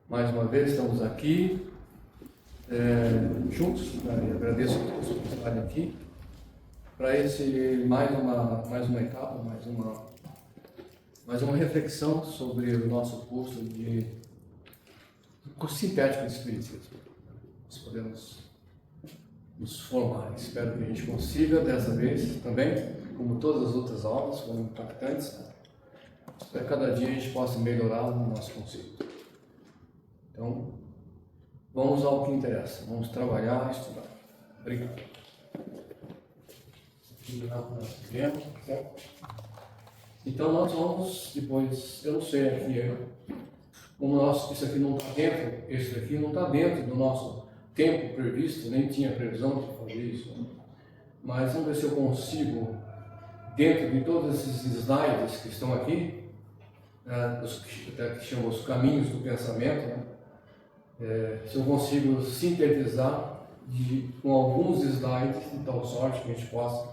Mais uma vez estamos aqui juntos, né? Agradeço a todos por estarem aqui para esse mais uma etapa, mais uma reflexão sobre o nosso curso sintético de Espiritismo. Nós podemos nos formar. Espero que a gente consiga dessa vez também, como todas as outras aulas foram impactantes, né? Espero que cada dia a gente possa melhorar o nosso conceito. Então, vamos ao que interessa. Vamos trabalhar e estudar. Obrigado. Então, nós vamos depois, eu não sei aqui, como isso aqui não está dentro, esse aqui não está dentro do nosso tempo previsto, nem tinha previsão de fazer isso, né? Mas vamos ver se eu consigo, dentro de todos esses slides que estão aqui, que chamam os caminhos do pensamento, né? Se eu consigo sintetizar com alguns slides de tal sorte que a gente possa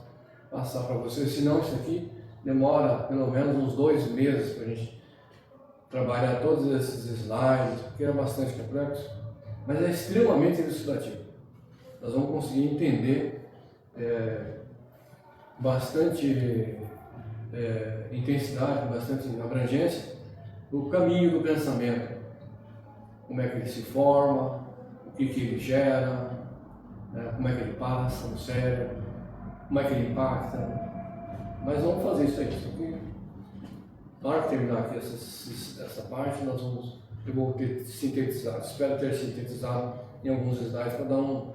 passar para vocês. Senão isso aqui demora pelo menos uns 2 meses para a gente trabalhar todos esses slides, porque é bastante complexo, mas é extremamente elucidativo. Nós vamos conseguir entender bastante intensidade, bastante abrangência o caminho do pensamento. Como é que ele se forma, o que ele gera, como é que ele passa no cérebro, como é que ele impacta. Mas vamos fazer isso aqui. Na hora que terminar aqui essa parte, eu vou ter sintetizado, espero ter sintetizado em alguns slides para dar um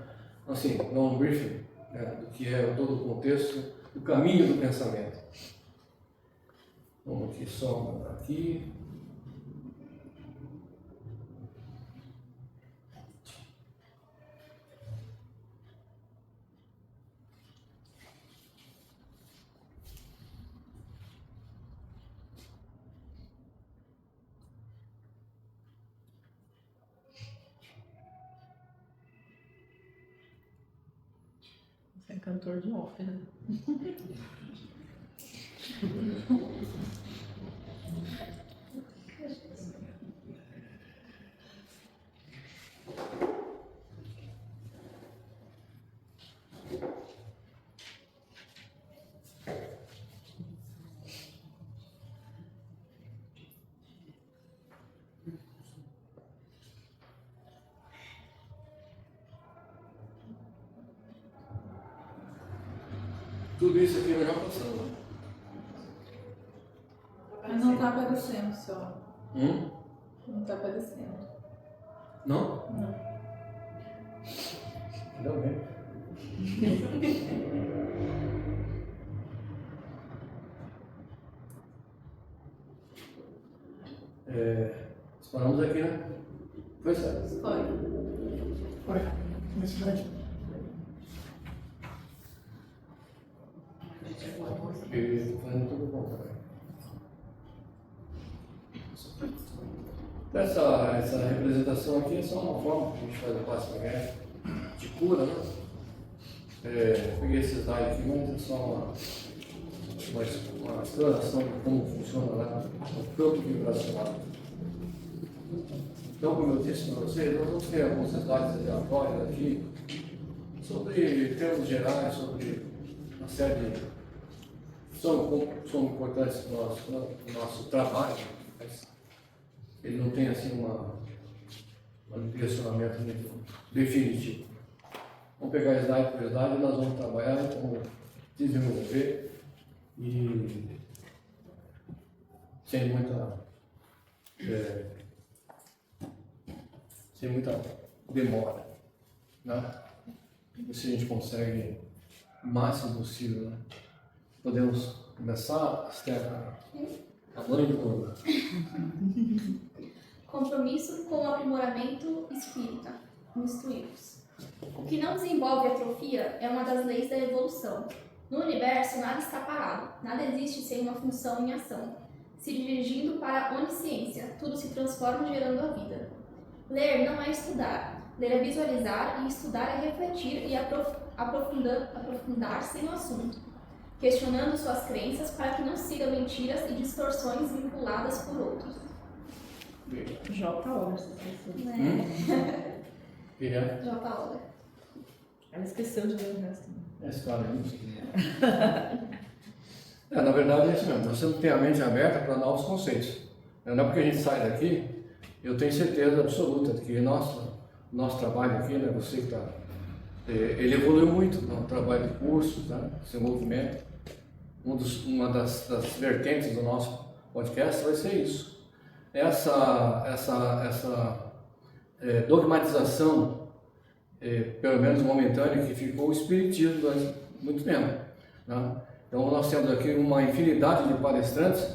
briefing, né, do que é todo o contexto, o caminho do pensamento. Vamos aqui só aqui. Você é cantor de ópera. Tudo isso aqui eu já passando. Mas não está aparecendo só. Não está aparecendo. Não? Não. Ainda bem. Paramos aqui, né? Foi certo. Foi. Felicidade. Fazendo tudo o contrário. Essa representação aqui é só uma forma que a gente faz a plástico de cura, né? Peguei esse slide aqui, mas é só uma exploração de como funciona lá o campo vibracional. Então, como eu disse para vocês, nós vamos ter alguns slides aleatórios aqui sobre termos gerais, sobre uma série de são importantes para o nosso trabalho, mas ele não tem assim um direcionamento muito definitivo. Vamos pegar slide por slide e nós vamos trabalhar, então desenvolver e sem muita demora, né? Se a gente consegue o máximo possível, né? Podemos começar, Estela? A mãe de Lula. Compromisso com o aprimoramento espírita. Instruí-vos. O que não desenvolve atrofia é uma das leis da evolução. No universo, nada está parado. Nada existe sem uma função em ação. Se dirigindo para a onisciência, tudo se transforma gerando a vida. Ler não é estudar. Ler é visualizar e estudar é refletir e aprofundar-se no assunto, questionando suas crenças para que não siga mentiras e distorções vinculadas por outros. J. Oller, essas pessoas. Que é? J. Oller. Ela esqueceu de ler o resto. Esse cara aí. Na verdade é isso mesmo. Você não tem a mente aberta para novos conceitos. Não é porque a gente sai daqui, eu tenho certeza absoluta de que nosso trabalho aqui, né, você que está. Ele evoluiu muito no trabalho de cursos, né, seu movimento. Uma das vertentes do nosso podcast vai ser isso. Essa dogmatização, pelo menos momentânea, que ficou o espiritismo durante muito tempo. Né? Então nós temos aqui uma infinidade de palestrantes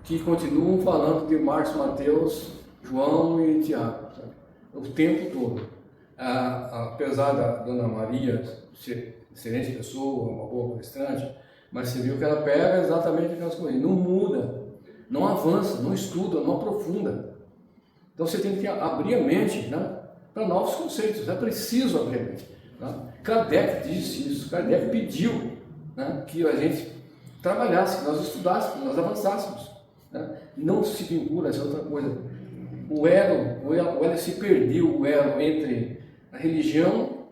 que continuam falando de Marcos, Mateus, João e Tiago, sabe? O tempo todo. Apesar da Dona Maria ser excelente pessoa, uma boa palestrante, mas você viu que ela pega exatamente aquelas coisas, não muda, não avança, não estuda, não aprofunda. Então você tem que abrir a mente, né, para novos conceitos, é preciso abrir a mente. Né? Kardec disse isso, Kardec pediu, né, que a gente trabalhasse, que nós estudássemos, que nós avançássemos. Né? Não se vincula a essa outra coisa. O elo se perdeu, o elo entre a religião,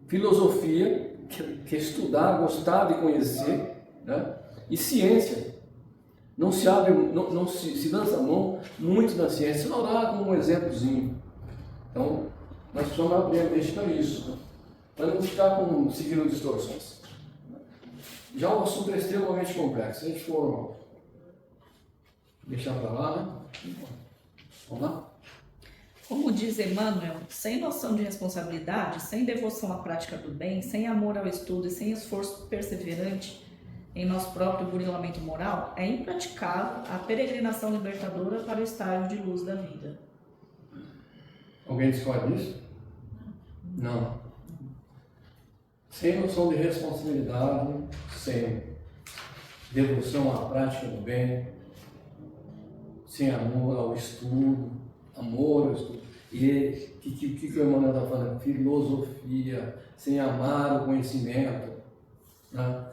filosofia, que é estudar, gostar de conhecer, né? E ciência. Não se abre, não se lança a mão muito da ciência. Não dá como um exemplozinho. Então, nós precisamos abrir a mente para isso, né? Para não ficar seguindo distorções. Já o assunto é extremamente complexo. Se a gente for deixar para lá, né? Vamos lá? Como diz Emmanuel, sem noção de responsabilidade, sem devoção à prática do bem, sem amor ao estudo e sem esforço perseverante em nosso próprio burilamento moral, é impraticável a peregrinação libertadora para o estágio de luz da vida. Alguém discorda disso? Não. Sem noção de responsabilidade, sem devoção à prática do bem, sem amor ao estudo, e o que o Emmanuel está falando? Filosofia, sem amar o conhecimento. Né?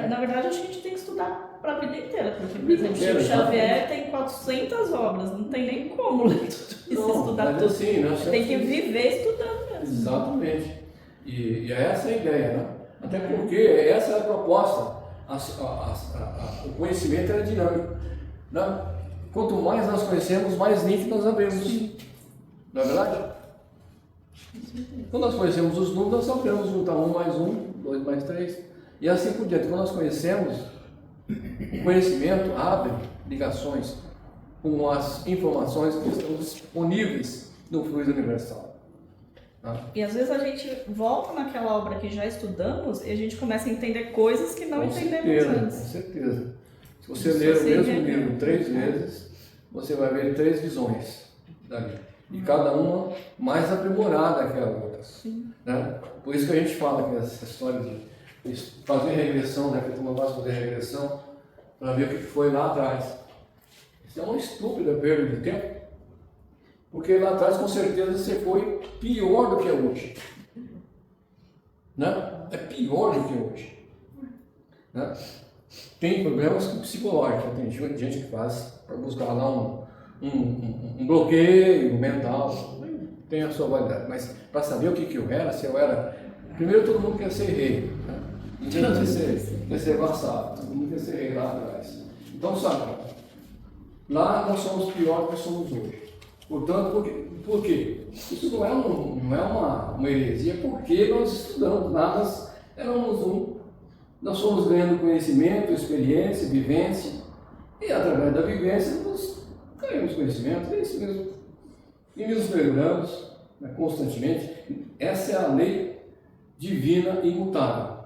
Na verdade, acho que a gente tem que estudar para a vida inteira, porque, por exemplo, Chico Xavier tem 400 obras, não tem nem como ler tudo isso, estudar tudo. Assim, tem que viver estudando mesmo. Exatamente. E essa é a ideia, né? Até porque essa é a proposta. O conhecimento é dinâmico. Né? Quanto mais nós conhecemos, mais link nós abrimos. Não é verdade? Quando nós conhecemos os números, nós sabemos juntar 1 mais 1, 2 mais 3, e assim por diante. Quando nós conhecemos, o conhecimento abre ligações com as informações que estão disponíveis no fluido universal. Tá? E às vezes a gente volta naquela obra que já estudamos e a gente começa a entender coisas que não entendemos antes. Com certeza. Se você ler o mesmo livro 3 vezes, você vai ver 3 visões dali. E cada uma mais aprimorada que a outra. Né? Por isso que a gente fala que essa história de fazer regressão, né? Que a turma vai fazer regressão para ver o que foi lá atrás. Isso é uma estúpida perda de tempo. Porque lá atrás, com certeza, você foi pior do que é hoje. Né? É pior do que hoje. Né? Tem problemas psicológicos, tem gente que faz para buscar lá um bloqueio mental, tem a sua validade, mas para saber o que eu era, se eu era. Primeiro, todo mundo quer ser rei, né? Ninguém quer ser vassalo, todo mundo quer ser rei lá atrás. Então, sabe, lá nós somos pior do que somos hoje. Portanto, por quê? Isso não é uma heresia, porque nós estudamos, nós éramos nós fomos ganhando conhecimento, experiência, vivência, e através da vivência nós ganhamos conhecimento, é isso mesmo. E nos melhoramos, né, constantemente. Essa é a lei divina imutável.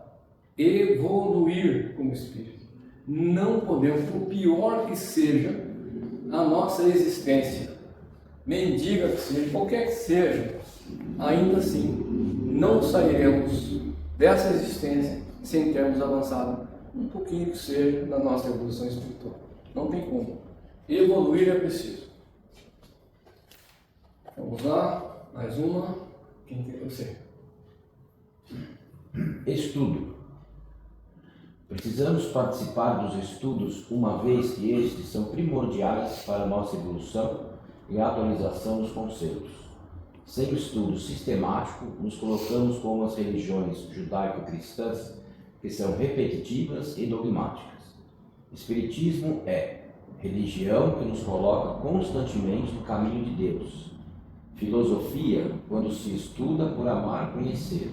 Evoluir como espírito. Não podemos, por pior que seja a nossa existência, mendiga que seja, qualquer que seja, ainda assim não sairemos dessa existência sem termos avançado um pouquinho que seja na nossa evolução espiritual. Não tem como. Evoluir é preciso. Vamos lá, mais uma. Quem quer você? Estudo. Precisamos participar dos estudos, uma vez que estes são primordiais para a nossa evolução e atualização dos conceitos. Sem o estudo sistemático, nos colocamos como as religiões judaico-cristãs, que são repetitivas e dogmáticas. Espiritismo é religião que nos coloca constantemente no caminho de Deus. Filosofia, quando se estuda por amar conhecer.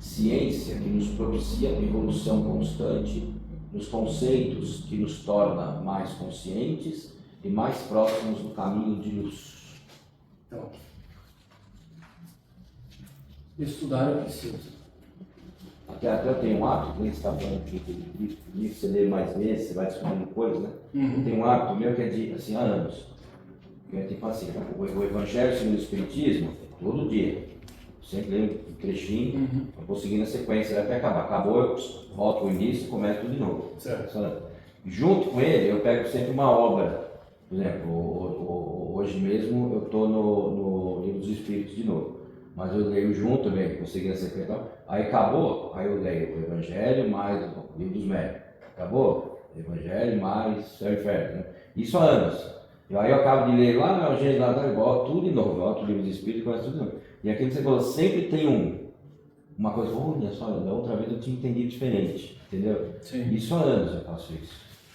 Ciência, que nos propicia evolução constante nos conceitos, que nos torna mais conscientes e mais próximos do caminho de luz. Então, estudar é preciso. Até eu tenho um hábito, que você está falando que você lê mais vezes, você vai descobrindo coisas, né? Eu tenho um hábito meu que é de, assim, há anos. Que é tipo assim, o Evangelho segundo o Espiritismo, todo dia. Sempre leio um trechinho, eu vou seguindo a sequência até acabar. Acabou, eu volto ao início e começo tudo de novo. Certo. Junto com ele, eu pego sempre uma obra. Por exemplo, hoje mesmo eu estou no Livro dos Espíritos de novo. Mas eu leio junto, vou seguindo a sequência. Aí acabou, aí eu leio o Evangelho mais o Livro dos Médiuns. Acabou, Evangelho mais Céu e Inferno. Né? Isso há anos. E aí eu acabo de ler lá na Gênesis, lá igual, tudo de novo. Volto o Livro dos Espíritos, começo tudo de novo. E aquilo que você falou, sempre tem uma coisa, olha só, da outra vez eu tinha entendido diferente, entendeu? Sim. Isso há anos eu faço isso.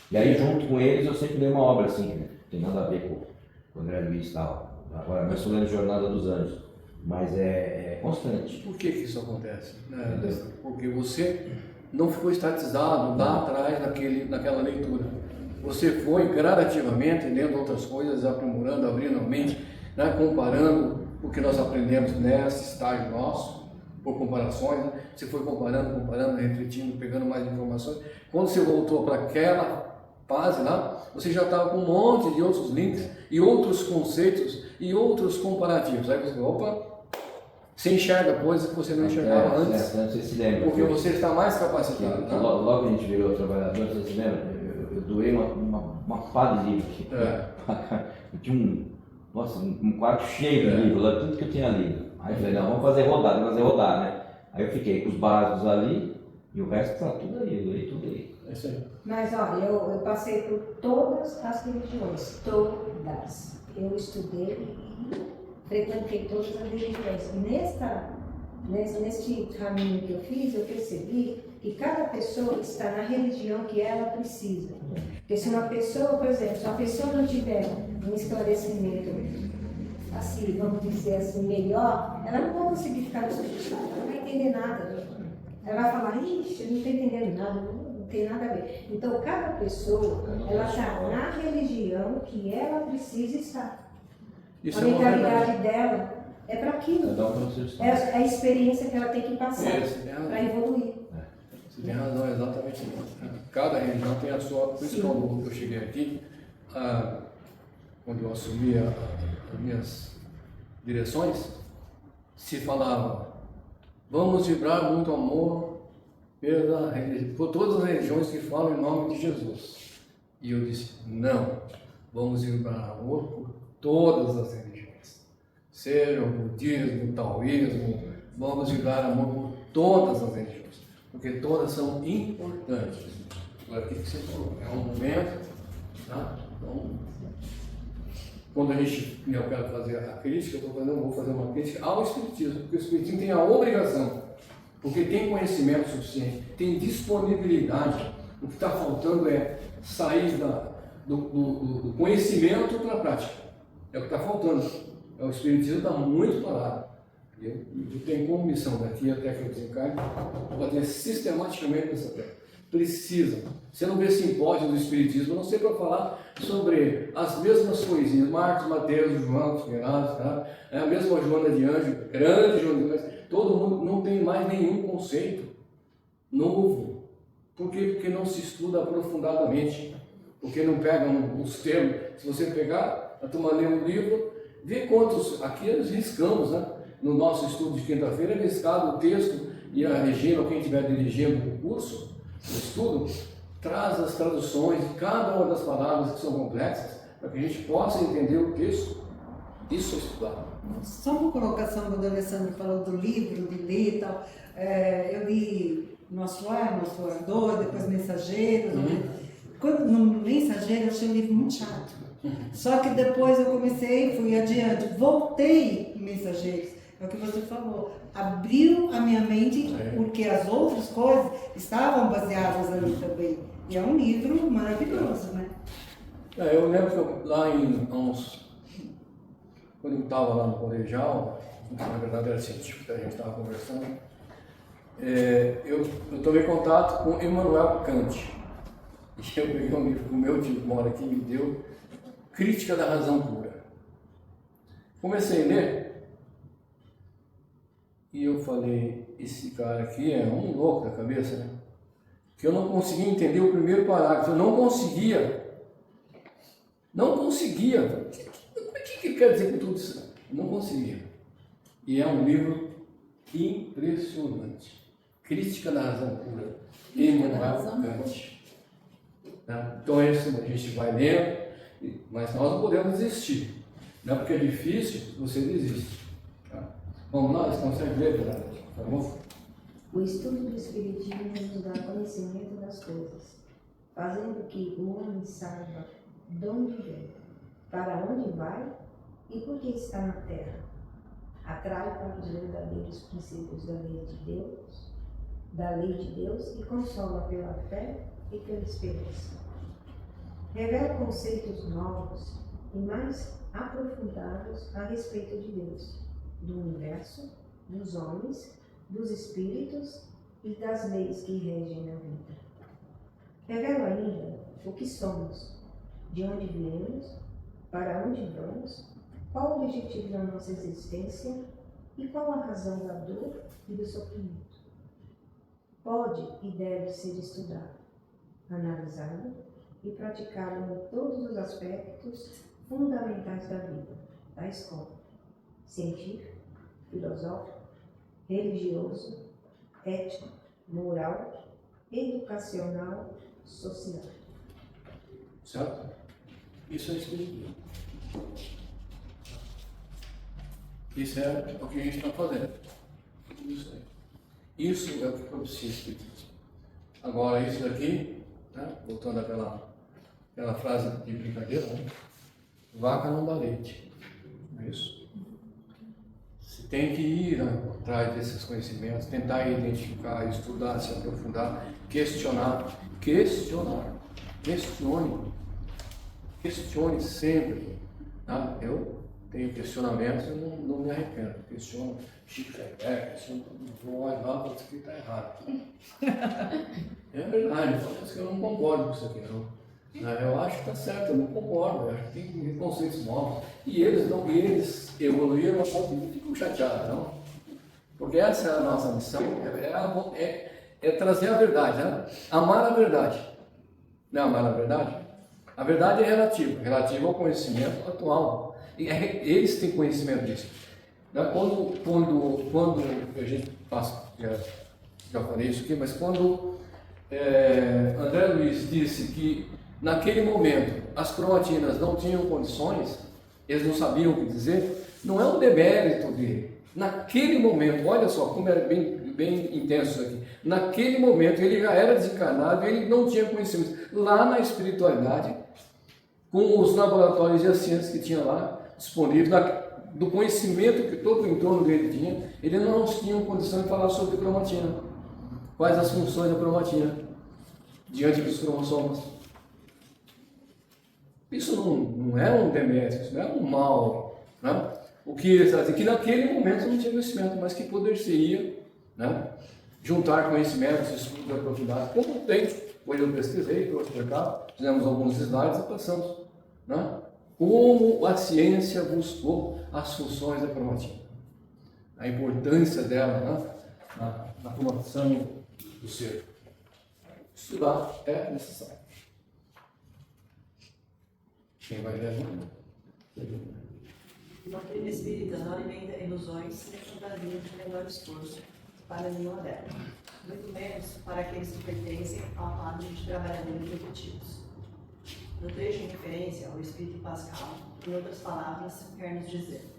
E aí junto com eles eu sempre leio uma obra assim, que não tem nada a ver com o André Luiz e tal. Agora eu estou lendo Jornada dos Anjos, mas é constante. Por que isso acontece? Porque você não ficou estatizado lá atrás naquela leitura. Você foi gradativamente lendo outras coisas, aprimorando, abrindo a mente, né, comparando o que nós aprendemos nesse estágio nosso, por comparações, né? Você foi comparando, refletindo, pegando mais informações. Quando você voltou para aquela fase lá, você já estava com um monte de outros links e outros conceitos e outros comparativos. Aí você, você enxerga coisas que você não enxergava antes, Você se lembra, porque você está mais capacitado. Né? Logo que a gente virou trabalhador, você se lembra? Eu doei uma pá de livro aqui. Eu tinha um quarto cheio de livros, lá, tudo que eu tinha lido. Aí eu falei, não, vamos fazer rodar, né? Aí eu fiquei com os básicos ali e o resto tá tudo aí, eu li tudo aí. É isso aí. Mas olha, eu passei por todas as religiões, todas. Eu estudei e frequentei todas as religiões. Neste caminho que eu fiz, eu percebi que cada pessoa está na religião que ela precisa. Porque se uma pessoa, por exemplo, se a pessoa não tiver um esclarecimento, assim, vamos dizer assim, melhor, ela não vai conseguir ficar no espírito, ela não vai entender nada. Ela vai falar, ixi, eu não estou entendendo nada, não tem nada a ver. Então, cada pessoa, ela está na religião que ela precisa estar. Isso A é uma mentalidade verdade. dela é para aquilo. É É a experiência que ela tem que passar Você tem razão. para evoluir. Você tem razão, exatamente. Cada religião tem a sua. Por isso que quando eu cheguei aqui, quando eu assumi as minhas direções, se falava, vamos vibrar muito amor por todas as religiões que falam em nome de Jesus. E eu disse, não, vamos vibrar amor por todas as religiões. Seja o budismo, o taoísmo, vamos vibrar amor por todas as religiões. Porque todas são importantes. Agora, o que você falou? É um momento, tá? Então, quando eu quero fazer a crítica, eu vou fazer uma crítica ao Espiritismo, porque o Espiritismo tem a obrigação, porque tem conhecimento suficiente, tem disponibilidade. O que está faltando é sair do conhecimento para a prática. É o que está faltando. O Espiritismo está muito parado. Eu tenho como missão daqui até que eu desencarne, bater sistematicamente nessa terra. Precisa. Você não vê simpósio do Espiritismo, não sei para falar sobre as mesmas coisinhas. Marcos, Mateus, João, Figueiredo, tá? É a mesma Joana de Anjo, grande Joana de Anjo. Todo mundo não tem mais nenhum conceito novo. Por quê? Porque não se estuda aprofundadamente. Porque não pegam os termos. Se você pegar, a turma lê um livro, vê quantos. Aqui nós riscamos, né? No nosso estudo de quinta-feira, é riscado o texto e a Regina, ou quem estiver dirigindo o curso, o estudo, traz as traduções de cada uma das palavras que são complexas, para que a gente possa entender o texto. Isso é estudar. Só uma colocação quando o Alessandro falou do livro, de ler e tal. Eu li Nosso Lar, Nosso Ardor, depois Mensageiros. Quando, no Mensageiro eu achei o livro muito chato. Só que depois eu comecei, fui adiante, voltei em Mensageiros. É o que você falou. Abriu a minha mente, porque as outras coisas estavam baseadas ali também. E é um livro maravilhoso, né? Eu lembro que lá quando eu estava lá no colegial, na verdade era científico que a gente estava conversando, eu tomei contato com Immanuel Kant. E eu peguei um livro que o meu tio que mora aqui me deu, Crítica da Razão Pura. Comecei a ler e eu falei, esse cara aqui é um louco da cabeça, né? Que eu não conseguia entender o primeiro parágrafo, eu não conseguia. O que ele quer dizer com tudo isso? Não conseguia. E é um livro impressionante. Crítica da Razão Pura. Immanuel Kant. Então é isso, a gente vai lendo, mas nós não podemos desistir. Não é porque é difícil, você desiste. Vamos lá, vocês conseguem ler, por favor? O estudo do Espiritismo nos dá conhecimento das coisas, fazendo que o homem saiba de onde vem, para onde vai e por que está na Terra. Atrai para os verdadeiros princípios da lei de Deus e consola pela fé e pela esperança. Revela conceitos novos e mais aprofundados a respeito de Deus, do universo, dos homens, dos espíritos e das leis que regem a vida. Revela ainda o que somos, de onde viemos, para onde vamos, qual o objetivo da nossa existência e qual a razão da dor e do sofrimento. Pode e deve ser estudado, analisado e praticado em todos os aspectos fundamentais da vida, da escola, científico, filosófico, religioso, ético, moral, educacional, social. Certo? Isso é espiritismo. Isso é o que a gente está fazendo. Isso é o que propicia o espiritismo. Agora, isso daqui, né, voltando àquela frase de brincadeira, né? Vaca não dá leite. Não é isso? Você tem que ir atrás desses conhecimentos, tentar identificar, estudar, se aprofundar, questionar. Questione sempre. Tá? Eu tenho questionamentos e não me arrependo. Questiono Chico Xavier, questiono tudo. Olha lá, isso aqui está errado. É verdade, eu não concordo com isso aqui, não. Eu acho que está certo, eu não concordo, eu acho que tem conceitos novos. E eles evoluíram a ponto de não ficar chateados, não. Porque essa é a nossa missão, é trazer a verdade, né? Amar a verdade. Não é amar a verdade? A verdade é relativa ao conhecimento atual. E eles têm conhecimento disso. Quando a gente passa, já falei isso aqui, mas quando André Luiz disse que naquele momento as cromatinas não tinham condições, eles não sabiam o que dizer, não é um demérito dele. Naquele momento, olha só como era bem intenso isso aqui. Naquele momento ele já era desencarnado, ele não tinha conhecimento. Lá na espiritualidade, com os laboratórios e as ciências que tinha lá disponíveis, do conhecimento que todo o entorno dele tinha, ele não tinha condição de falar sobre cromatina. Quais as funções da cromatina diante dos cromossomas. Isso não é um demérito, isso não é um mal. Né? O que eles dizem que naquele momento não tinha conhecimento, mas que poder-se-ia, né, juntar conhecimentos, estudos aprofundados, como tem. Hoje eu pesquisei, trouxe para cá, fizemos alguns slides e passamos. Né? Como a ciência buscou as funções da cromatina. A importância dela, né, na formação do ser. Estudar é necessário. Quem vai ler agora? A doutrina espírita não alimenta ilusões nem fantasia de menor esforço para nenhuma delas, muito menos para aqueles que pertencem ao quadro de trabalhadores efetivos. No trecho em referência ao Espírito Pascal, Em outras palavras, quer nos dizer: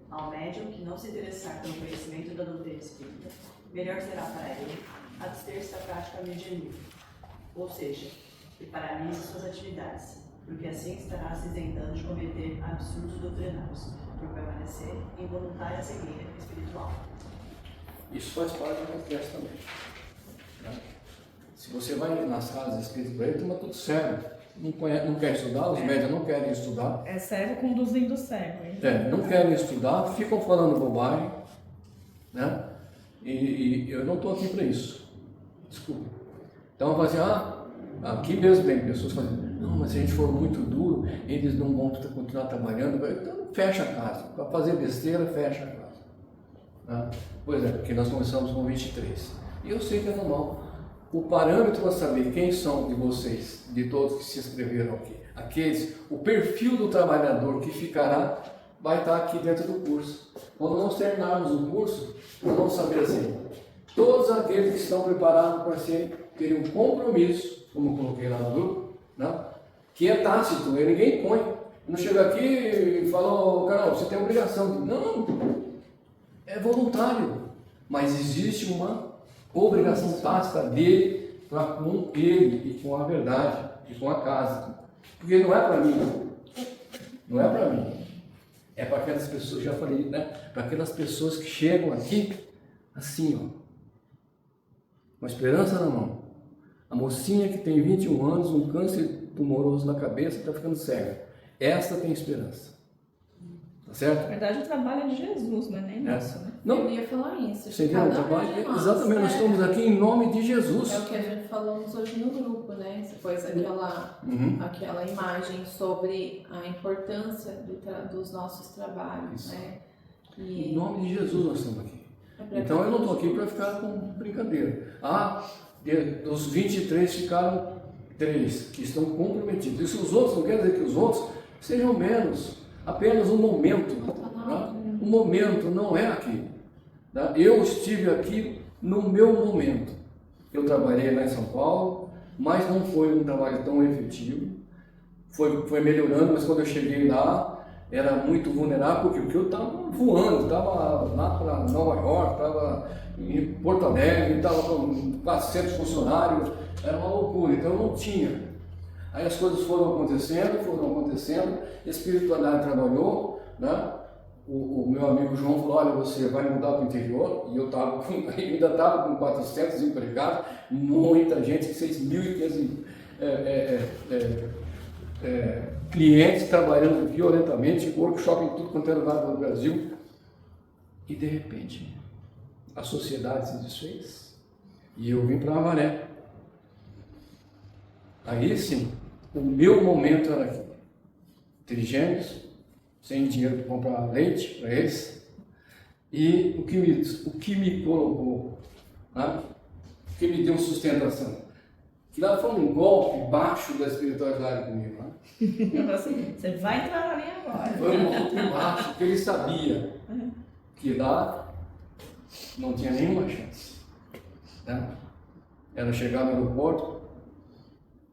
ao médium que não se interessar pelo conhecimento da doutrina espírita, melhor será para ele abster-se da prática medianímica, ou seja, que paralise suas atividades, porque assim estará se isentando de cometer absurdos doutrinários, por permanecer em voluntária cegueira espiritual. Isso faz parte do podcast também. Né? Se você vai nas casas espíritas por aí, toma tudo cego. Não quer estudar, os médios não querem estudar. É cego conduzindo cego. Hein? Não querem estudar, ficam falando bobagem. Né? E eu não estou aqui para isso. Desculpa. Então, vai assim, aqui mesmo tem pessoas falando, não, mas se a gente for muito duro, eles não vão continuar trabalhando. Então, fecha a casa. Para fazer besteira, fecha a casa. Né? Pois é, porque nós começamos com 23. E eu sei que é normal. O parâmetro para saber quem são de vocês, de todos que se inscreveram aqui, o perfil do trabalhador que ficará, vai estar aqui dentro do curso. Quando nós terminarmos o curso, nós vamos saber assim, todos aqueles que estão preparados para terem um compromisso, como eu coloquei lá no grupo, né? Que é tácito, ninguém põe. Não chega aqui e fala, Carol, você tem obrigação. Não, é voluntário, mas existe uma obrigação tácita dele para com ele e com a verdade e com a casa. Porque não é para mim, não é para mim, é para aquelas pessoas, já falei, né? Para aquelas pessoas que chegam aqui assim, ó, com a esperança na mão. A mocinha que tem 21 anos, um câncer tumoroso na cabeça, está ficando cega. Essa tem esperança. Tá certo? Na verdade, o trabalho é de Jesus, não é nem nosso, né? Não, Eu ia falar isso. você viu o trabalho? Exatamente, nós estamos aqui em nome de Jesus. É o que a gente falou hoje no grupo, né? Depois aquela imagem sobre a importância dos nossos trabalhos, Isso. né? Em nome de Jesus nós estamos aqui. É Então eu não estou aqui para ficar com brincadeira. Dos 23 ficaram 3 que estão comprometidos. E se os outros, não quer dizer que os outros sejam menos, apenas um momento. Tá? O momento não é aqui. Tá? Eu estive aqui no meu momento. Eu trabalhei lá em São Paulo, mas não foi um trabalho tão efetivo. Foi melhorando, mas quando eu cheguei lá, era muito vulnerável, porque eu estava voando, estava lá para Nova York, estava em Porto Alegre, estava com 400 funcionários, era uma loucura, então eu não tinha. Aí as coisas foram acontecendo, a espiritualidade trabalhou, né? O meu amigo João falou, olha, você vai mudar para o interior, e eu ainda estava com 400 empregados, muita gente, 6.500 clientes trabalhando violentamente, workshop em tudo quanto é lugar do Brasil, e de repente a sociedade se desfez e eu vim para Avaré. Aí sim, o meu momento era aqui, trigêmeos, sem dinheiro para comprar leite para eles, e o que me colocou, né? O que me deu sustentação, que lá foi um golpe baixo da espiritualidade comigo, né? Você vai entrar ali agora. Foi um golpe baixo, porque ele sabia que lá não tinha nenhuma chance, né? Era chegar no aeroporto,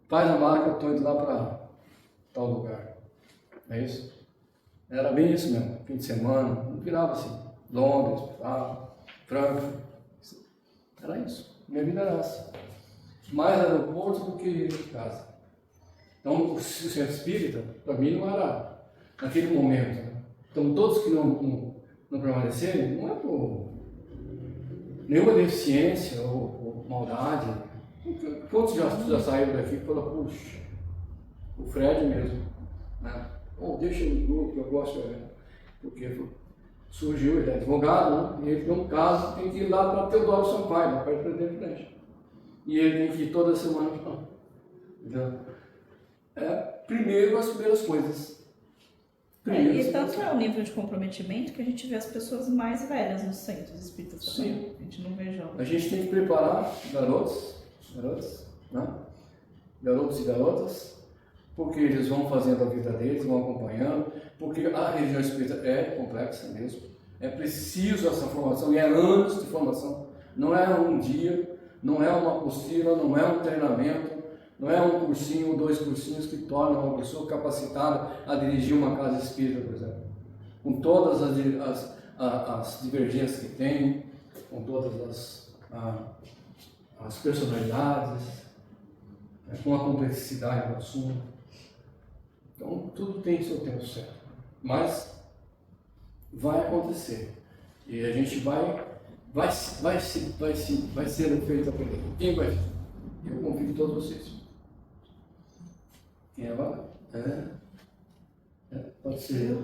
faz a mala que eu estou indo lá para tal lugar, é isso? Era bem isso mesmo, fim de semana, não virava assim, Londres, Frankfurt, era isso, minha vida era essa, mais aeroporto do que casa. Então o centro espírita, para mim, não era naquele momento, né? Então todos que não permanecerem, não é por nenhuma deficiência ou maldade. Quantos já saíram daqui e falaram, puxa, o Fred mesmo, né? Deixa no grupo, eu gosto, porque surgiu, ele é advogado, né? E ele tem um caso, tem que ir lá para Teodoro Sampaio, para perder de frente. E ele tem que ir toda semana para lá. Entendeu? Primeiro as primeiras coisas. E tanto é o nível de comprometimento que a gente vê as pessoas mais velhas nos centros espíritas também. Sim. A gente não vê jovens. A gente tem que preparar garotos, né? Garotos e garotas, porque eles vão fazendo a vida deles, vão acompanhando, porque a religião espírita é complexa mesmo. É preciso essa formação, e é anos de formação. Não é um dia, não é uma apostila, não é um treinamento, Não é um cursinho ou 2 cursinhos que tornam uma pessoa capacitada a dirigir uma casa espírita, por exemplo. Com todas as divergências que tem, com todas as personalidades, com a complexidade do assunto. Então, tudo tem seu tempo certo. Mas vai acontecer. E a gente vai sendo feito a aprender. Quem vai? Eu convido todos vocês. Quem é lá? Pode ser.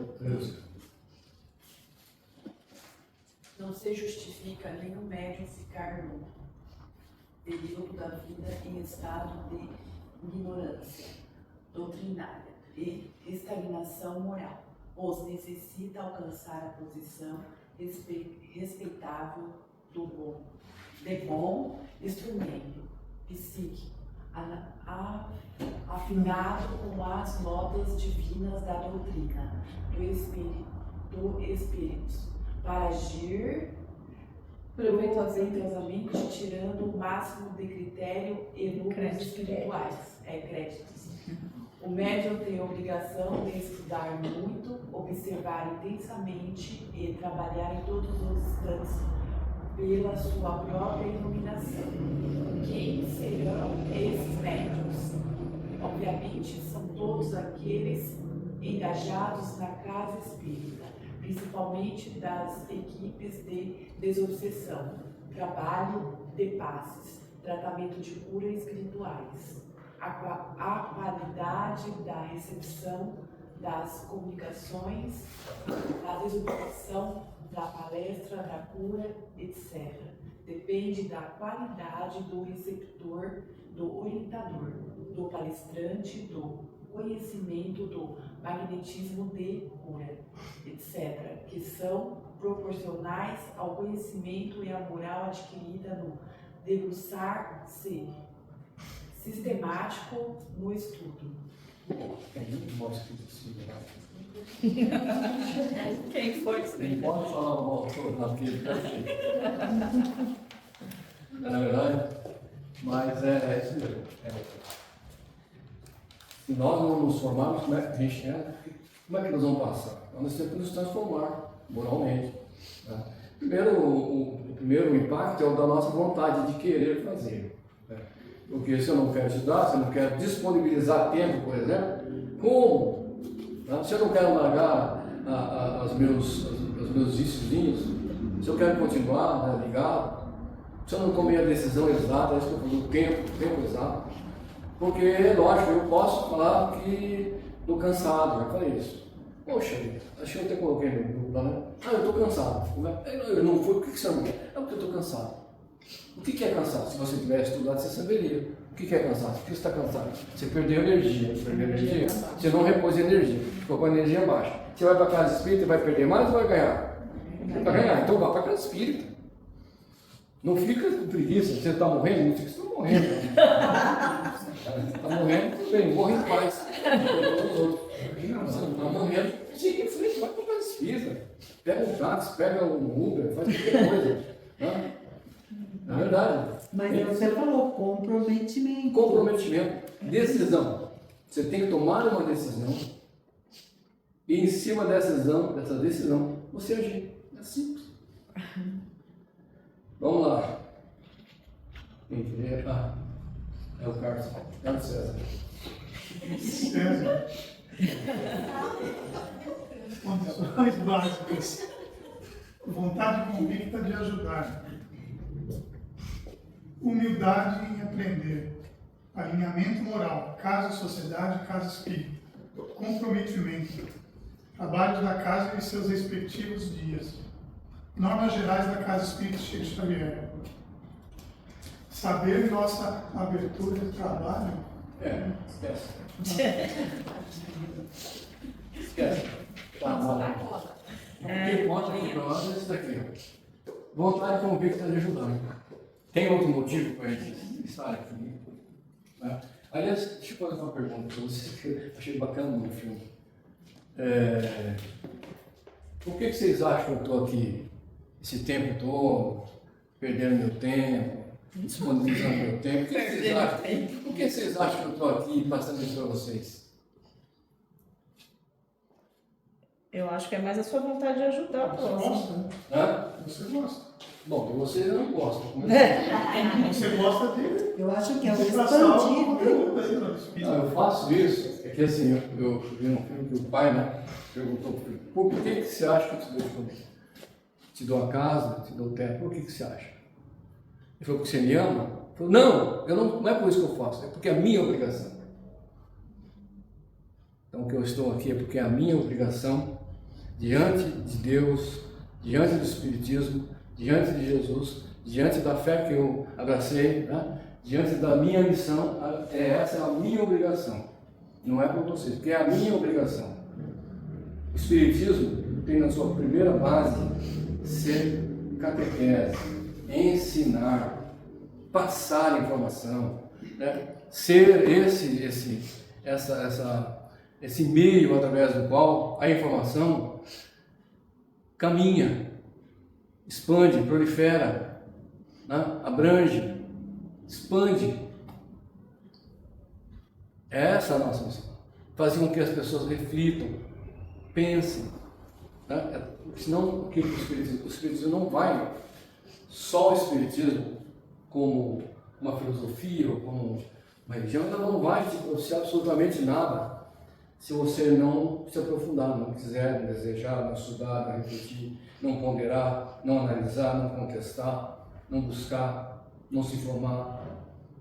Não se justifica nenhum médium ficar no período da vida em estado de ignorância doutrinária e estagnação moral, pois necessita alcançar a posição respeitável de bom instrumento psíquico, afinado com as notas divinas da doutrina do Espírito, para agir proveitosamente, tirando o máximo de critério e lucros espirituais. Créditos. O médium tem a obrigação de estudar muito, observar intensamente e trabalhar em todos os instantes pela sua própria iluminação. Quem serão esses médiuns? Obviamente, são todos aqueles engajados na casa espírita, principalmente das equipes de desobsessão, trabalho de passes, tratamento de cura espirituais, a qualidade da recepção das comunicações, da desobsessão, da palestra, da cura, etc. Depende da qualidade do receptor, do orientador, do palestrante, do conhecimento do magnetismo de cura, etc., que são proporcionais ao conhecimento e à moral adquirida no debruçar-se sistemático no estudo. É muito mal escrito assim, né? Quem foi que Nem pode falar o autor naquele na verdade, mas é isso mesmo. Se nós não nos formarmos, como é que a gente como é que nós vamos passar? Nós temos que nos transformar moralmente. Né? Primeiro, o primeiro impacto é o da nossa vontade de querer fazer. Né? Porque se eu não quero estudar, se eu não quero disponibilizar tempo, por exemplo, como? Né? Se eu não quero largar os meus viciozinhos, se eu quero continuar, né, ligado, se eu não tomei a decisão exata, isso que eu falei, o tempo exato, porque, lógico, eu posso falar que estou cansado, já falei isso. Poxa, acho que eu até coloquei no grupo lá, né? Eu estou cansado. Eu não fui, por que você não quer? É porque eu estou cansado. O que é cansado? Se você tivesse estudado, você saberia. O que é cansado? Por que você está cansado? Você perdeu energia. Você não repôs energia. Ficou com a energia baixa. Você vai para a casa espírita e vai perder mais ou vai ganhar? Vai ganhar. Então vá para a casa espírita. Não fica com preguiça. Você está morrendo? Não fica, você está morrendo. Está morrendo, tudo bem, morre em paz. Você não está morrendo, siga em frente, vai para a casa espírita. Pega um táxi, pega um Uber, faz qualquer coisa. Né? Na verdade. Mas você falou comprometimento. Comprometimento, decisão. Você tem que tomar uma decisão e em cima dessa decisão, você agir. É simples. Vamos lá. É o Carlos César. César. Condições básicas. Vontade convicta de ajudar. Humildade em aprender. Alinhamento moral. Casa, sociedade, casa espírita. Comprometimento. Trabalho da casa e seus respectivos dias. Normas gerais da Casa Espírita Chico Xavier. Saber nossa abertura de trabalho. Esquece. Esquece. Tá bom. O que conta aqui para nós é isso daqui. Vontade convicta de ajudar. Tem outro motivo para a gente estar aqui? Né? Aliás, deixa eu fazer uma pergunta para vocês que eu achei bacana no filme. Por que vocês acham que eu estou aqui esse tempo todo, perdendo meu tempo, disponibilizando meu tempo. Por que vocês acham que eu estou aqui passando isso para vocês? Eu acho que é mais a sua vontade de ajudar o Você próximo. gosta, né? Hã? Você gosta. Bom, vocês não gostam. Você gosta dele. Eu acho que é o Você traçar algo expandir. com pergunta aí para o Espírito. Não, eu faço isso, é que assim, eu vi um filme que o pai, né, perguntou para ele, por que você acha que eu te dou de comer? Te dou a casa, te dou o teto, por que você acha? Ele falou, porque você me ama? Ele falou, não é por isso que eu faço, é porque é a minha obrigação. Então o que eu estou aqui é porque é a minha obrigação diante de Deus, diante do Espiritismo, diante de Jesus, diante da fé que eu abracei, né? Diante da minha missão, essa é a minha obrigação. Não é por vocês, porque é a minha obrigação. O Espiritismo tem na sua primeira base ser catequese, ensinar, passar informação, né? Ser esse meio através do qual a informação caminha, expande, prolifera, né? Abrange, expande. Essa é a nossa missão. Fazer com que as pessoas reflitam, pensem, né? Senão o Espiritismo não vai, só o Espiritismo como uma filosofia ou como uma religião, ela não vai te trouxer absolutamente nada se você não se aprofundar, não quiser, não desejar, não estudar, não refletir, não ponderar, não analisar, não contestar, não buscar, não se informar,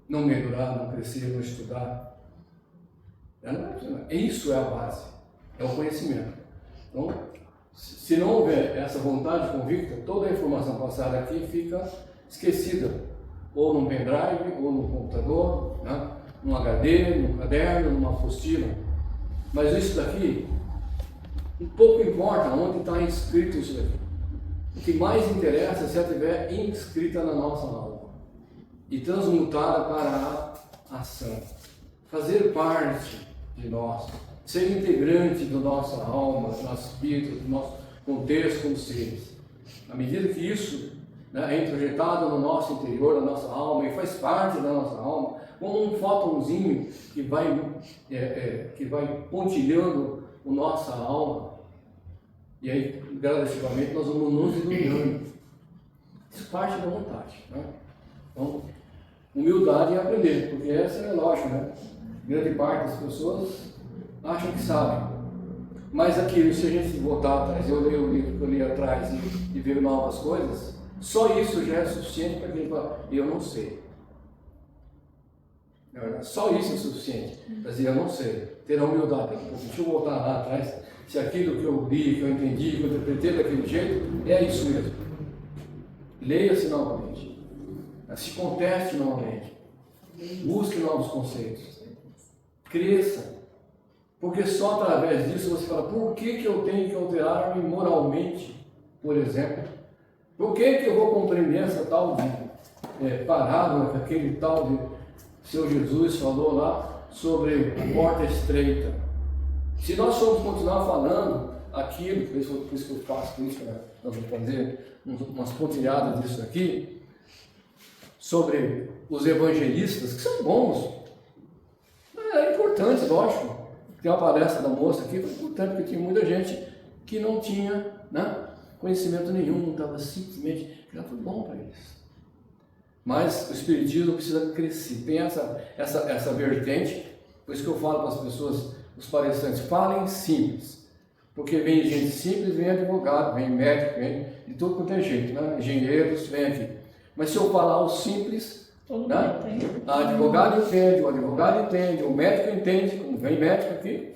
não melhorar, não crescer, não estudar. Isso é a base, é o conhecimento. Então, se não houver essa vontade convicta, toda a informação passada aqui fica esquecida, ou num pendrive, ou no computador, né? Num HD, num caderno, numa apostila. Mas isso daqui, um pouco importa onde está inscrito isso daqui. O que mais interessa é se ela estiver inscrita na nossa alma e transmutada para a ação. Fazer parte de nós, ser integrante da nossa alma, do nosso espírito, do nosso contexto como seres. À medida que isso, né, é introjetado no nosso interior, na nossa alma, e faz parte da nossa alma, como um fótonzinho que vai pontilhando a nossa alma, e aí gradativamente nós vamos nos iluminando. Isso parte da vontade, né? Então, humildade é aprender, porque essa é lógico, né? Grande parte das pessoas acham que sabem, mas aquilo, se a gente voltar atrás, eu leio o livro que eu li atrás e ver novas coisas, só isso já é suficiente para que ele fale, eu não sei. Só isso é suficiente para dizer, eu não sei. Ter a humildade. Deixa eu voltar lá atrás, se aquilo que eu li, que eu entendi, que eu interpretei daquele jeito, é isso mesmo. Leia-se novamente. Se conteste novamente. Busque novos conceitos. Cresça. Porque só através disso você fala, por que eu tenho que alterar-me moralmente, por exemplo? Por que eu vou compreender essa tal de parábola, aquele tal de Senhor Jesus falou lá sobre a porta estreita? Se nós formos continuar falando aquilo, por isso que eu faço, por isso que nós vamos fazer umas pontilhadas disso aqui, sobre os evangelistas, que são bons, é importante, lógico. Tem uma palestra da moça aqui, foi importante, porque tinha muita gente que não tinha, né, conhecimento nenhum, estava simplesmente, já foi bom para eles. Mas o Espiritismo precisa crescer, tem essa vertente, por isso que eu falo para as pessoas, os palestrantes, falem simples, porque vem gente simples, vem advogado, vem médico, vem de tudo quanto é jeito, né? Engenheiros, vem aqui. Mas se eu falar o simples, né? O advogado entende, o advogado entende, o médico entende, como vem médico aqui,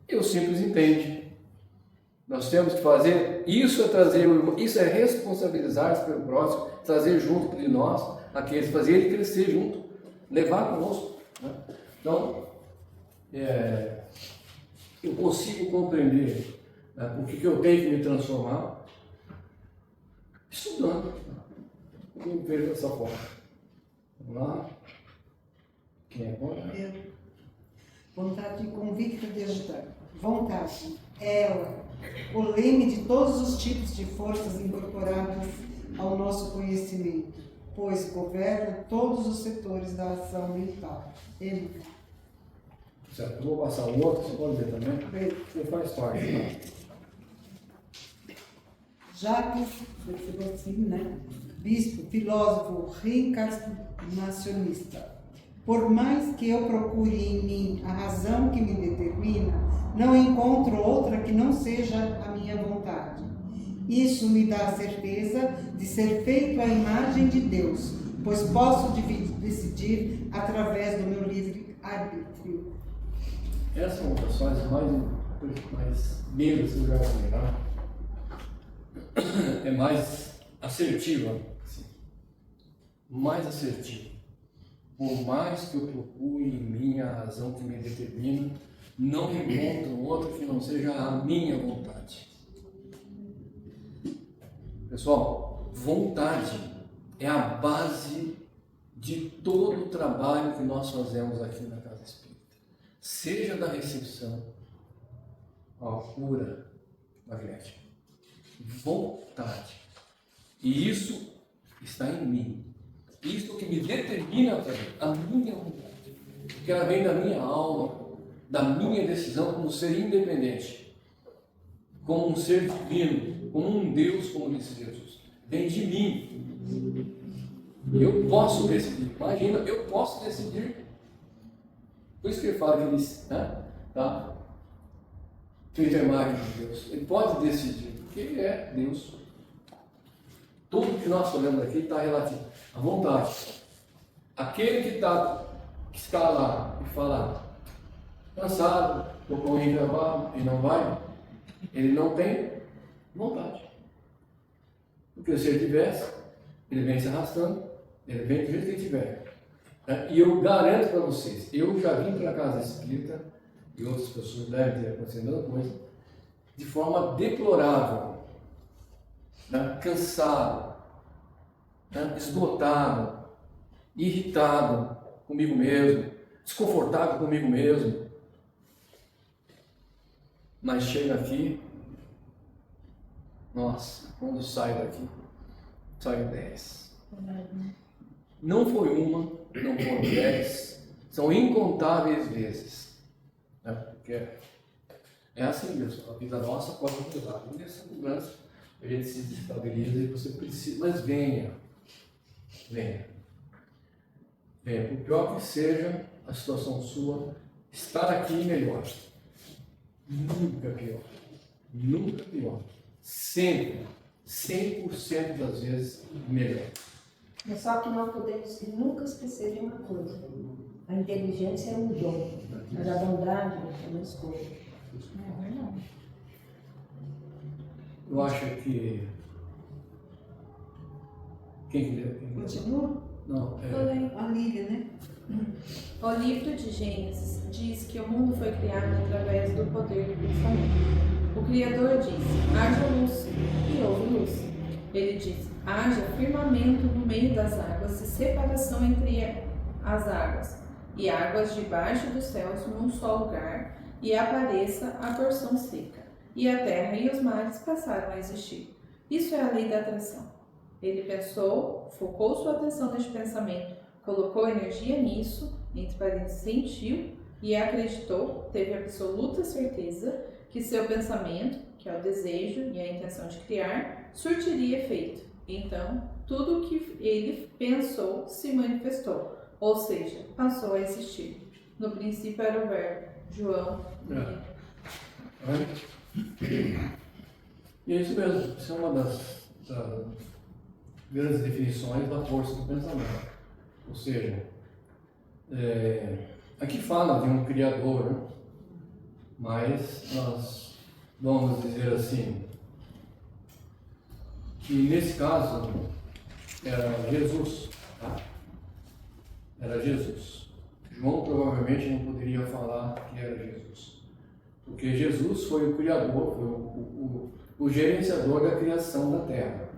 e o simples entende. Nós temos que fazer, isso é responsabilizar-se pelo próximo, trazer junto de nós aqueles, fazer ele crescer junto, levar conosco, né? Então, eu consigo compreender, né, o que eu tenho que me transformar estudando. Eu vejo dessa forma. Vamos lá? Quem é bom? Vontade convicta de ajudar. Vontade, ela, o leme de todos os tipos de forças incorporadas ao nosso conhecimento. pois governa todos os setores da ação mental. Ele Certo, eu vou passar o outro, você pode ver também. Você faz parte. Jacques, assim, né? Bispo, filósofo, reencarnacionista. Por mais que eu procure em mim a razão que me determina, não encontro outra que não seja a minha vontade. Isso me dá a certeza de ser feito à imagem de Deus, pois posso decidir através do meu livre arbítrio. Essa é uma das frases mais lindas que eu já ouvi, tá? É mais assertiva, assim. Mais assertiva. Por mais que eu procure em mim a razão que me determina, não encontro outra que não seja a minha vontade. Pessoal, vontade é a base de todo o trabalho que nós fazemos aqui na Casa Espírita. Seja da recepção à cura magnética. Vontade. E isso está em mim. Isso que me determina a fazer, a minha vontade. Porque ela vem da minha alma, da minha decisão como ser independente, como um ser divino, como um Deus, como disse Jesus. Vem de mim. Eu posso decidir. Imagina, eu posso decidir. Por isso que ele fala que ele tá feito a imagem de Deus. Ele pode decidir, porque ele é Deus. Tudo que nós falamos aqui está relativo à vontade. Aquele que está lá e fala cansado, estou com o trabalho e não vai, ele não tem vontade. Porque se ele tivesse, ele vem se arrastando, ele vem do jeito que ele tiver. E eu garanto para vocês, eu já vim para a Casa Espírita, e outras pessoas devem ter acontecido a mesma coisa, de forma deplorável, cansado, esgotado, irritado comigo mesmo, desconfortável comigo mesmo. Mas chega aqui, nossa, quando saio daqui, saio 10. Não foi uma, não foram 10, são incontáveis vezes. Porque é assim mesmo, a vida nossa pode mudar. E nessa mudança a gente se desestabiliza e você precisa, mas venha. Por pior que seja a situação sua, estar aqui melhor. Nunca pior. Nunca pior. Sempre, 100% das vezes, melhor. Mas só que nós podemos nunca esquecer de uma coisa. A inteligência é um dom, mas a bondade é uma escolha. É verdade. Eu acho que... Quem que leu? Continua? Não, A Lília, né? O livro de Gênesis diz que o mundo foi criado através do poder do pensamento. O Criador disse, haja luz, e houve luz. Ele disse, haja firmamento no meio das águas e separação entre as águas, e águas debaixo dos céus num só lugar, e apareça a porção seca. E a terra e os mares passaram a existir. Isso é a lei da atração. Ele pensou, focou sua atenção neste pensamento, colocou energia nisso, entre parênteses, sentiu e acreditou, teve absoluta certeza que seu pensamento, que é o desejo e a intenção de criar, surtiria efeito. Então, tudo o que ele pensou se manifestou, ou seja, passou a existir. No princípio era o verbo. João. E é isso mesmo, isso é uma das grandes definições da força do pensamento. Ou seja, aqui fala de um Criador, né? Mas nós vamos dizer assim, que nesse caso era Jesus, tá? Era Jesus. João provavelmente não poderia falar que era Jesus, porque Jesus foi o Criador, foi o gerenciador da criação da Terra.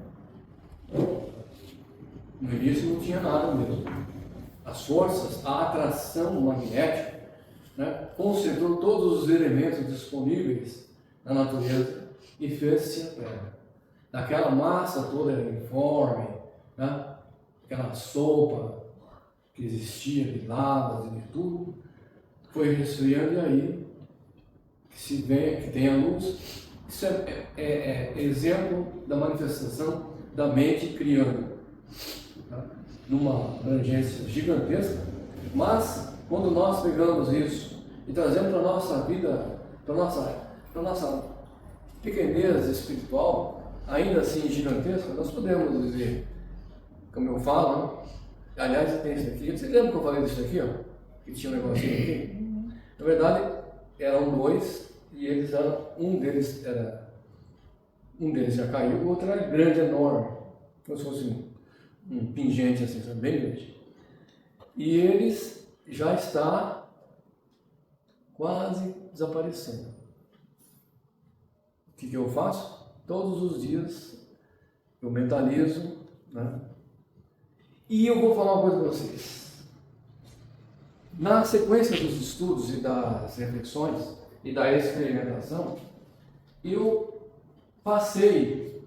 No início não tinha nada mesmo. As forças, a atração magnética, concentrou todos os elementos disponíveis na natureza e fez-se a Terra. Aquela massa toda informe, aquela sopa que existia de lavas e de tudo, foi resfriando e aí que se vê, que tem a luz. Isso é exemplo da manifestação da mente criando, tá? Numa abrangência gigantesca, mas quando nós pegamos isso e trazemos para a nossa vida, para a nossa pequenez espiritual, ainda assim gigantesca, nós podemos dizer, como eu falo, aliás, tem isso aqui, você lembra que eu falei disso aqui, ó? Que tinha um negocinho aqui? Na verdade, eram dois, e eles eram, um deles já caiu, o outro era grande, enorme, como se fosse um pingente assim, sabe? Bem grande. E eles já está quase desaparecendo. O que eu faço? Todos os dias eu mentalizo, né? E eu vou falar uma coisa para vocês. Na sequência dos estudos e das reflexões e da experimentação, eu passei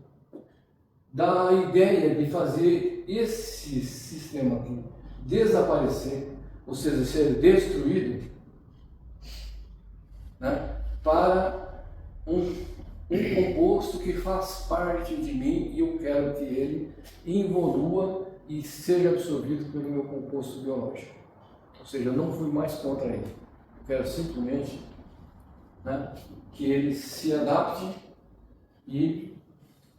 da ideia de fazer esse sistema aqui desaparecer, ou seja, ser destruído, né, para um composto que faz parte de mim e eu quero que ele evolua e seja absorvido pelo meu composto biológico. Ou seja, eu não fui mais contra ele. Eu quero simplesmente, né, que ele se adapte e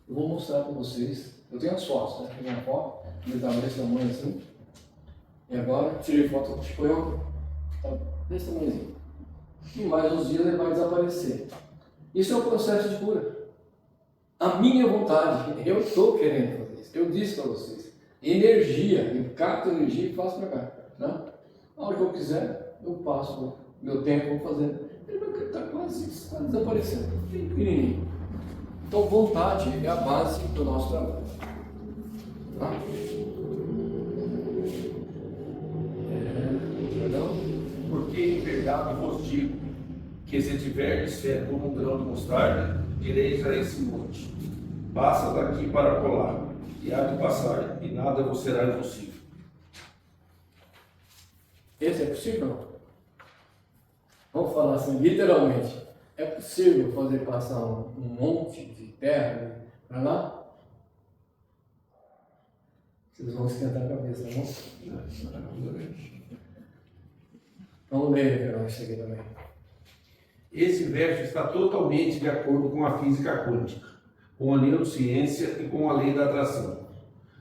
eu vou mostrar para vocês. Eu tenho as fotos, né? Tem uma foto, ele estava desse tamanho assim. E agora tirei foto do Chicoião, tá desse tamanhozinho. E mais uns dias ele vai desaparecer. Isso é um processo de cura. A minha vontade, eu estou querendo fazer isso. Eu disse para vocês, energia, eu capto energia e faço para cá. Né? A hora que eu quiser, eu passo o meu tempo fazendo. Ele vai estar quase desaparecendo, bem pequenininho. Então, vontade é a base do nosso trabalho. Tá? Porque em verdade vos digo que se tiverdes fé como um grão de mostarda, direis a esse monte: passa daqui para colar, e há de passar, e nada vos será impossível. Esse é possível? Vamos falar assim, literalmente. É possível fazer passar um monte de terra para lá? Vocês vão esquentar a cabeça, não? Vamos ler, Carol, isso aqui também. Esse verso está totalmente de acordo com a física quântica, com a neurociência e com a lei da atração.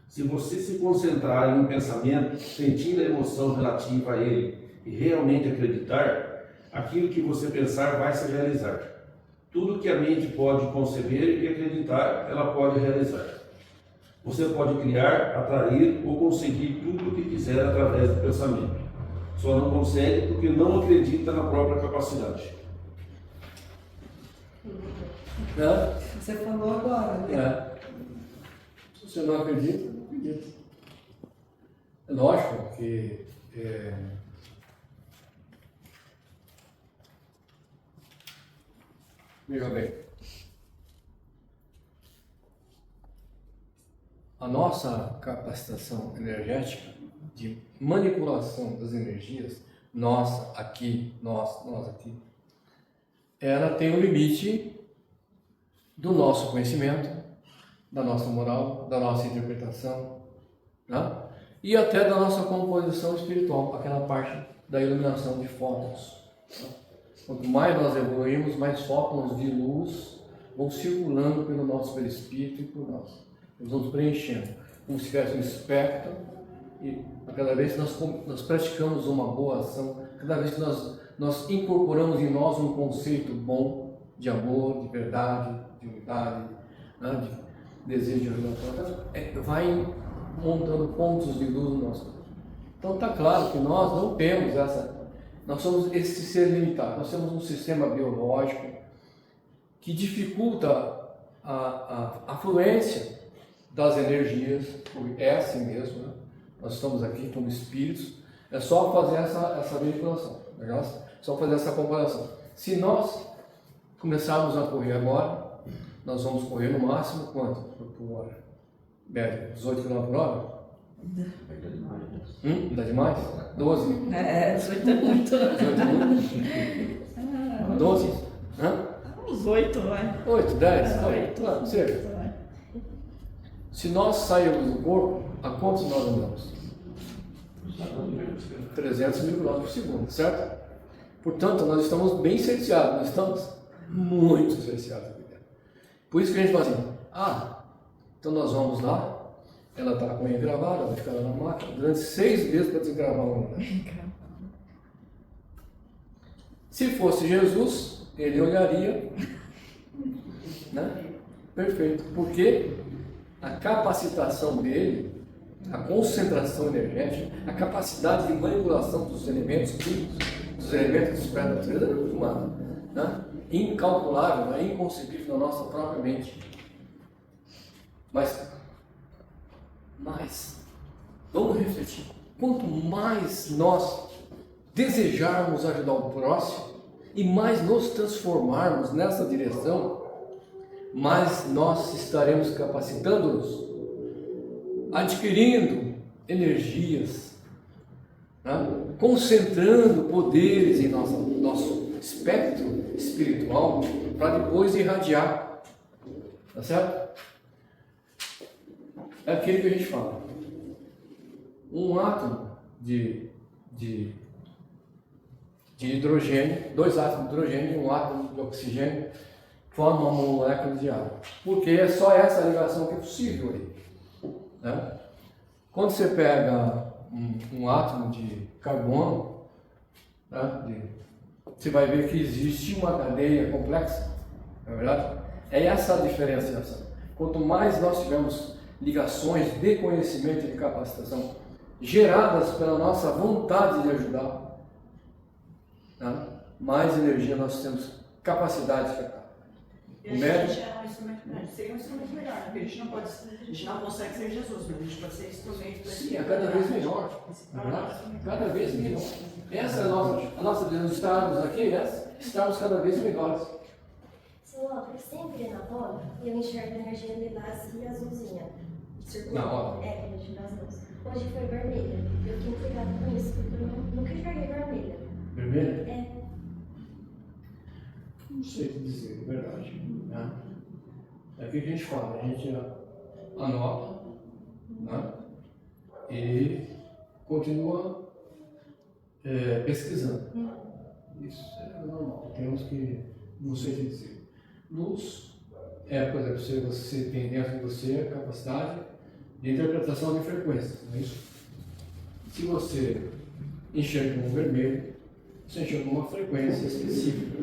Se você se concentrar em um pensamento, sentir a emoção relativa a ele e realmente acreditar, aquilo que você pensar vai se realizar. Tudo que a mente pode conceber e acreditar, ela pode realizar. Você pode criar, atrair ou conseguir tudo o que quiser através do pensamento. Só não consegue porque não acredita na própria capacidade. Você falou agora, né? Se você não acredita, não acredita. É lógico que veja bem, a nossa capacitação energética de manipulação das energias, nós aqui, ela tem um limite do nosso conhecimento, da nossa moral, da nossa interpretação, né? E até da nossa composição espiritual, aquela parte da iluminação de fótons. Né? Quanto mais nós evoluímos, mais fótons de luz vão circulando pelo nosso perispírito e por nós. Eles vão preenchendo, como se tivesse um espectro, e a cada vez que nós praticamos uma boa ação, cada vez que nós incorporamos em nós um conceito bom de amor, de verdade, de unidade, né, de desejo de ajuda, vai montando pontos de luz no nosso corpo. Então está claro que nós não temos nós somos esse ser limitado, nós temos um sistema biológico que dificulta a fluência das energias, porque é assim mesmo, né? Nós estamos aqui como espíritos, é só fazer essa manipulação, legal? Só fazer essa comparação. Se nós começarmos a correr agora, nós vamos correr no máximo quanto por hora? Médio, 18 km por hora? Dá demais? 12? 18 é muito. 18 muito? 12? Hã? Uns 8, vai. 8, 10? 8. Não, certo. Se nós sairmos do corpo, a quantos nós andamos? 300 mil quilômetros por segundo, certo? Portanto, nós estamos bem cerceados, nós estamos muito cerceados aqui dentro. Por isso que a gente fala assim, então nós vamos lá, ela está com a unha gravada, vai ficar lá na máquina durante 6 meses para desgravar a unha. Se fosse Jesus, ele olharia, né? Perfeito, porque a capacitação dele, a concentração energética, a capacidade de manipulação dos elementos químicos, dos elementos do espectro da natureza é uma, né? Incalculável, é inconcebível na nossa própria mente. Mas, vamos refletir. Quanto mais nós desejarmos ajudar o próximo e mais nos transformarmos nessa direção, mais nós estaremos capacitando-nos, adquirindo energias, né? Concentrando poderes em nosso espectro espiritual para depois irradiar. Tá certo? É aquele que a gente fala. Um átomo de hidrogênio, 2 átomos de hidrogênio e um átomo de oxigênio formam uma molécula de água. Porque é só essa ligação que é possível aí. Né? Quando você pega um átomo de carbono, né, você vai ver que existe uma cadeia complexa, não é verdade? É essa a diferenciação. Quanto mais nós tivermos ligações de conhecimento e de capacitação geradas pela nossa vontade de ajudar, né, mais energia nós temos capacidade de captar. E a gente é um instrumento grande, seria um instrumento melhor, né? Porque a gente não consegue ser Jesus, mas a gente pode ser instrumento para Sim, é cada vez melhor. Cada vez melhor. Essa é a nossa visão de estarmos aqui, estarmos cada vez melhores. Seu Walter, sempre na roda, eu enxergo a energia lilás e azulzinha. Na roda? É, quando eu tive as luzes. Hoje foi vermelha. Eu fiquei intrigada com isso, porque eu nunca enxerguei vermelha. Vermelha? É. Não sei o que dizer, é verdade. Né? É o que a gente fala, a gente anota, né? E continua pesquisando. Isso é normal, temos que, não sei o que dizer. Luz por exemplo, você tem dentro de você a capacidade de interpretação de frequência, não é isso? Se você enxerga um vermelho, você enxerga uma frequência específica.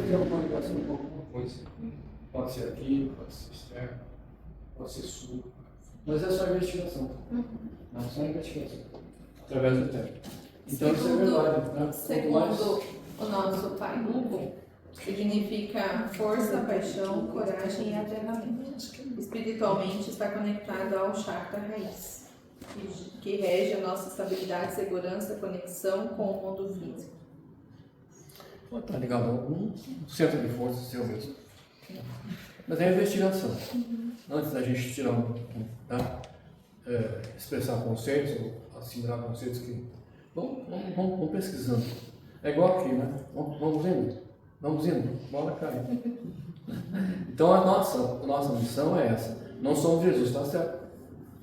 Tem uma ligação com alguma coisa. Pode ser aqui, pode ser externo, pode ser sul. Mas é só investigação. Não é só investigação. Através do tempo. Então isso é verdade. Né? Segundo o nosso pai Hugo, significa força, paixão, coragem e aterramento. Espiritualmente está conectado ao chakra raiz, que rege a nossa estabilidade, segurança, conexão com o mundo físico. Está ligado a algum centro de força seu mesmo. Mas é investigação. Antes da gente tirar expressar conceitos, ou assimilar conceitos que. Vamos pesquisando. É igual aqui, né? Vamos indo, bora cair. Então a nossa missão é essa. Não somos Jesus, está certo?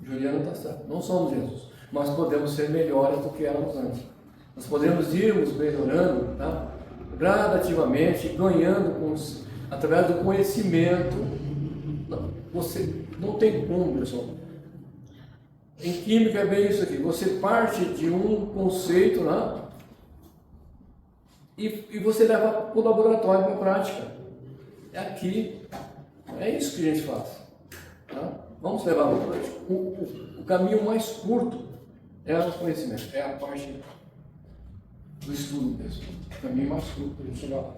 Juliana está certo. Não somos Jesus, mas podemos ser melhores do que éramos antes. Nós podemos irmos melhorando, tá? Gradativamente, ganhando através do conhecimento. Você não tem como, pessoal. Em química é bem isso aqui. Você parte de um conceito, né? E você leva para o laboratório para a prática. É aqui. É isso que a gente faz. Tá? Vamos levar para a prática. O caminho mais curto é o conhecimento. É a parte do estudo mesmo. O caminho mais curto para a gente chegar lá.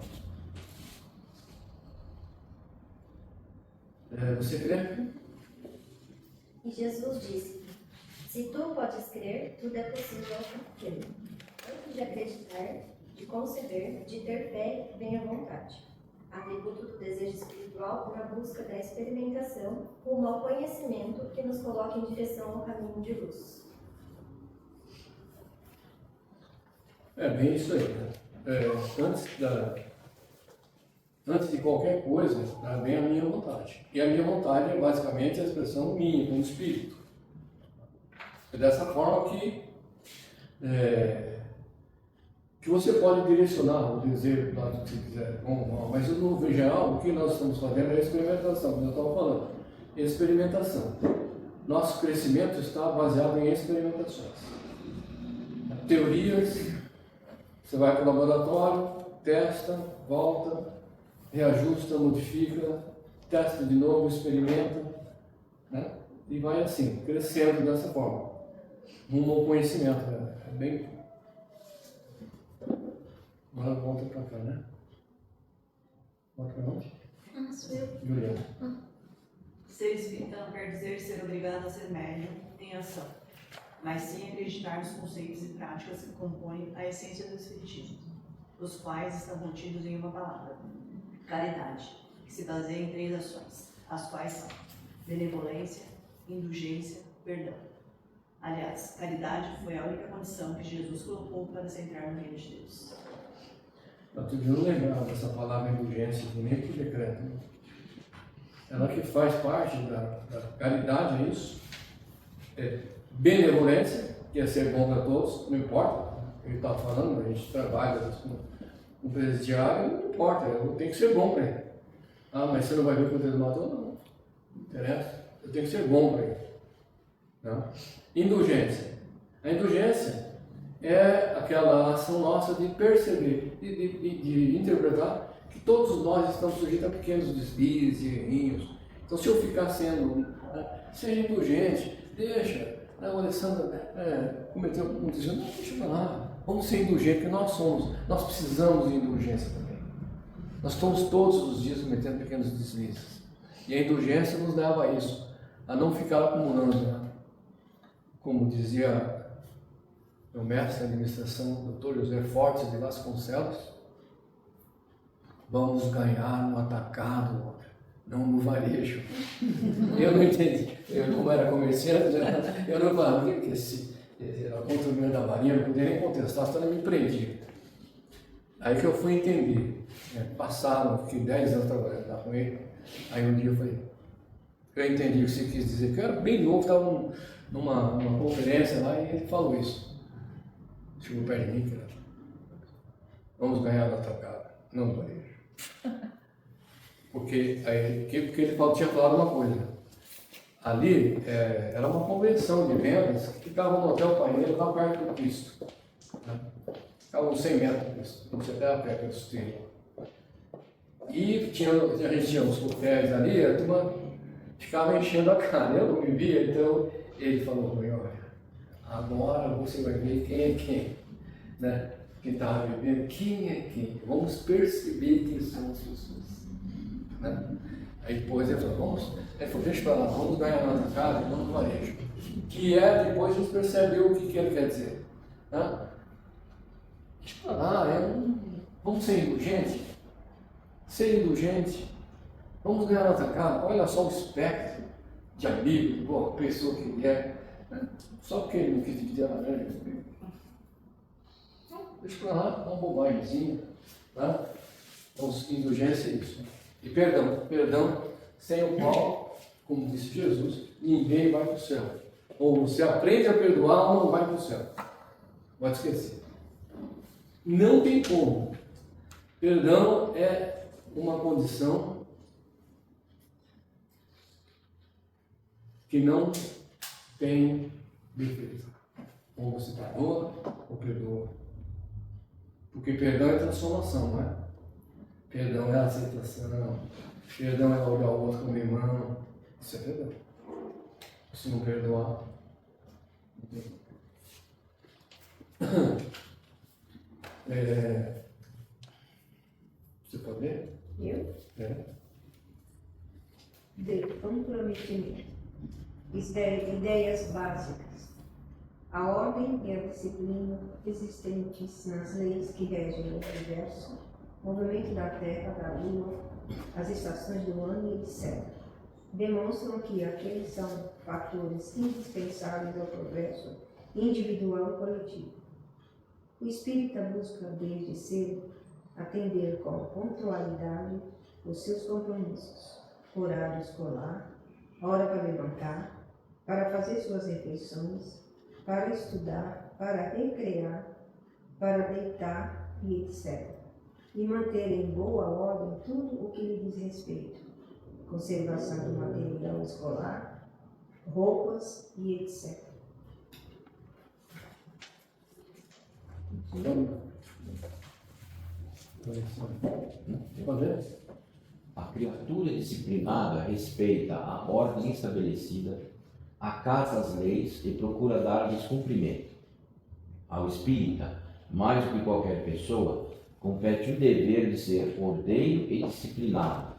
Você crê? E Jesus disse: se tu podes crer, tudo é possível ao que crê. Antes de acreditar, de conceber, de ter fé, vem a vontade. atributo do desejo espiritual na busca da experimentação rumo ao conhecimento que nos coloca em direção ao caminho de luz. É bem isso aí, né? Antes de qualquer coisa, vem a minha vontade. E a minha vontade é basicamente a expressão minha, como espírito. É dessa forma que você pode direcionar o desejo do lado que você quiser. Mas no geral, o que nós estamos fazendo é experimentação, como eu estava falando. Experimentação. Nosso crescimento está baseado em experimentações. Teorias, você vai para o laboratório, testa, volta, reajusta, modifica, testa de novo, experimenta, né? E vai assim, crescendo dessa forma. Rumo ao conhecimento, né? É bem... Agora volta para cá, né? Volta para onde? Sou eu. Juliana. Ser espírita não quer dizer ser obrigado a ser médium em ação, mas sim acreditar nos conceitos e práticas que compõem a essência do espiritismo, os quais estão contidos em uma palavra: caridade, que se baseia em 3 ações, as quais são benevolência, indulgência, perdão. Aliás, caridade foi a única condição que Jesus colocou para se entrar no reino de Deus. Eu não lembrava dessa palavra indulgência, nem por decreto. Né? Ela que faz parte da caridade, é isso? Benevolência, que é ser bom para todos, não importa. Ele está falando, a gente trabalha com presidiário, não importa, eu tenho que ser bom para ele. Ah, mas você não vai ver quanto ele matou? Não interessa, eu tenho que ser bom para ele. Não? Indulgência. A indulgência é aquela ação nossa de perceber, de interpretar que todos nós estamos sujeitos a pequenos desvios e errinhos. Então, se eu ficar sendo, seja indulgente, deixa, o Alessandro cometeu um desvio, não, deixa eu falar, vamos ser indulgentes, porque nós precisamos de indulgência também. Nós estamos todos os dias cometendo pequenos deslizes. E a indulgência nos leva a isso, a não ficar acumulando, né? Como dizia meu mestre de administração, Dr. José Fortes de Vasconcelos, vamos ganhar no atacado, não no varejo. Eu não entendi. Eu, como era comerciante, eu não falava, o que é esse contra da varinha, não podia nem contestar, senão eu me prendia. Aí que eu fui entender. Passaram, fiquei 10 anos trabalhando lá com ele. Aí um dia eu falei, eu entendi o que você quis dizer, que eu era bem novo, estava numa conferência lá e ele falou isso. Chegou perto de mim, que era, vamos ganhar no atacado, não no varejo. Porque ele tinha falado uma coisa. Ali era uma convenção de vendas que ficava no Hotel Painheiro, lá perto do Cristo. Né? Ficava uns 100 metros do Cristo, não sei até a pé que eu assustei. E a gente tinha uns coquetéis ali, a turma ficava enchendo a cara. Eu não me via, então ele falou: olha, agora você vai ver quem é quem. Né? Quem estava bebendo, quem é quem. Vamos perceber quem são as pessoas. Né? Aí depois ele falou, deixa pra lá, vamos ganhar na casa e vamos no varejo. Que depois a gente percebeu o que ele quer dizer. Né? Deixa pra lá, vamos ser indulgentes. Ser indulgente, vamos ganhar na casa. Olha só o espectro de amigo, de boa pessoa que ele é. Né? Só porque ele não quis dividir a laranja comigo. Deixa pra lá, dá uma bobagemzinha. Tá? Então, indulgência é isso. E perdão sem o qual, como disse Jesus, ninguém vai para o céu. Ou você aprende a perdoar ou não vai para o céu. Pode esquecer. Não tem como. Perdão é uma condição que não tem defesa. Ou você perdoa ou perdoa. Porque perdão é transformação, não é? Perdão é aceitação. Perdão é olhar o outro como irmão. Isso é perdão. Se não perdoar, não tem. Você pode ler? Eu? De comprometimento. Ideias básicas. A ordem e a disciplina existentes nas leis que regem o universo movimento da Terra, da Lua, as estações do ano e etc. Demonstram que aqueles são fatores indispensáveis ao progresso individual e coletivo. O espírita busca, desde cedo, atender com pontualidade os seus compromissos, horário escolar, hora para levantar, para fazer suas refeições, para estudar, para recrear, para deitar e etc. E manter em boa ordem tudo o que lhe diz respeito, conservação do material escolar, roupas e etc. A criatura disciplinada respeita a ordem estabelecida, acata as leis e procura dar-lhes cumprimento. Ao espírita, mais do que qualquer pessoa, compete o dever de ser ordeiro e disciplinado,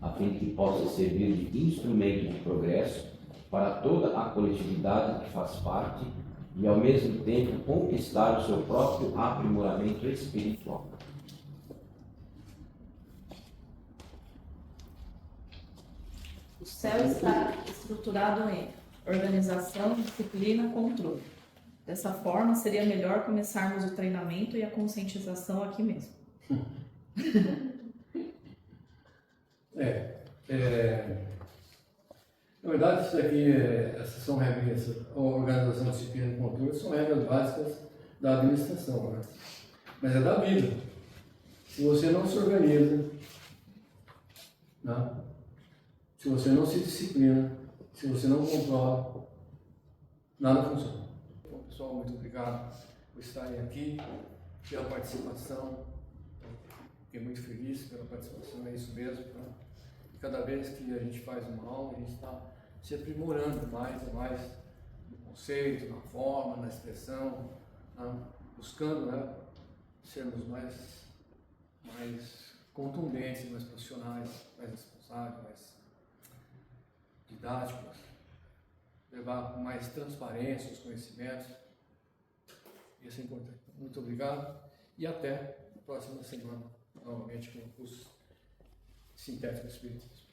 a fim de que possa servir de instrumento de progresso para toda a coletividade que faz parte e, ao mesmo tempo, conquistar o seu próprio aprimoramento espiritual. O céu está estruturado em organização, disciplina, controle. Dessa forma, seria melhor começarmos o treinamento e a conscientização aqui mesmo. Na verdade, isso aqui, essas são regras, a organização, disciplina e controle são regras básicas da administração, né? Mas é da vida. Se você não se organiza, né? Se você não se disciplina, se você não controla, nada funciona. Bom, pessoal, muito obrigado por estarem aqui, pela participação. Fiquei muito feliz pela participação, é isso mesmo. Tá? Cada vez que a gente faz uma aula, a gente está se aprimorando mais e mais no conceito, na forma, na expressão, tá? Buscando, né, sermos mais contundentes, mais profissionais, mais responsáveis, mais didáticos, levar com mais transparência os conhecimentos. Isso é importante. Muito obrigado e até a próxima semana, novamente com o curso Sintético Espiritismo.